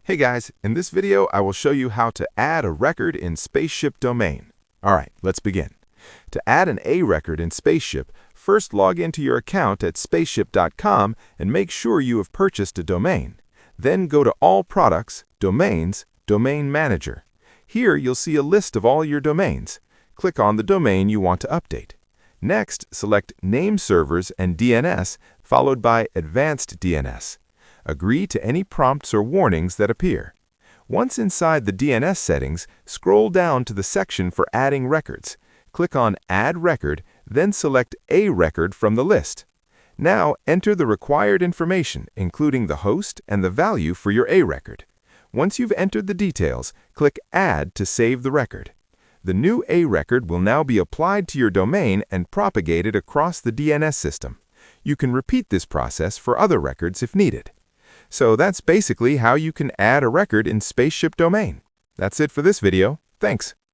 Hey guys, in this video I will show you how to add a record in Spaceship domain. Alright, let's begin. To add an A record in Spaceship, first log into your account at spaceship.com and make sure you have purchased a domain. Then go to All Products, Domains, Domain Manager. Here you'll see a list of all your domains. Click on the domain you want to update. Next, select Name Servers and DNS, followed by Advanced DNS. Agree to any prompts or warnings that appear. Once inside the DNS settings, scroll down to the section for adding records. Click on Add Record, then select A record from the list. Now enter the required information, including the host and the value for your A record. Once you've entered the details, click Add to save the record. The new A record will now be applied to your domain and propagated across the DNS system. You can repeat this process for other records if needed. So that's basically how you can add a record in Spaceship domain. That's it for this video. Thanks.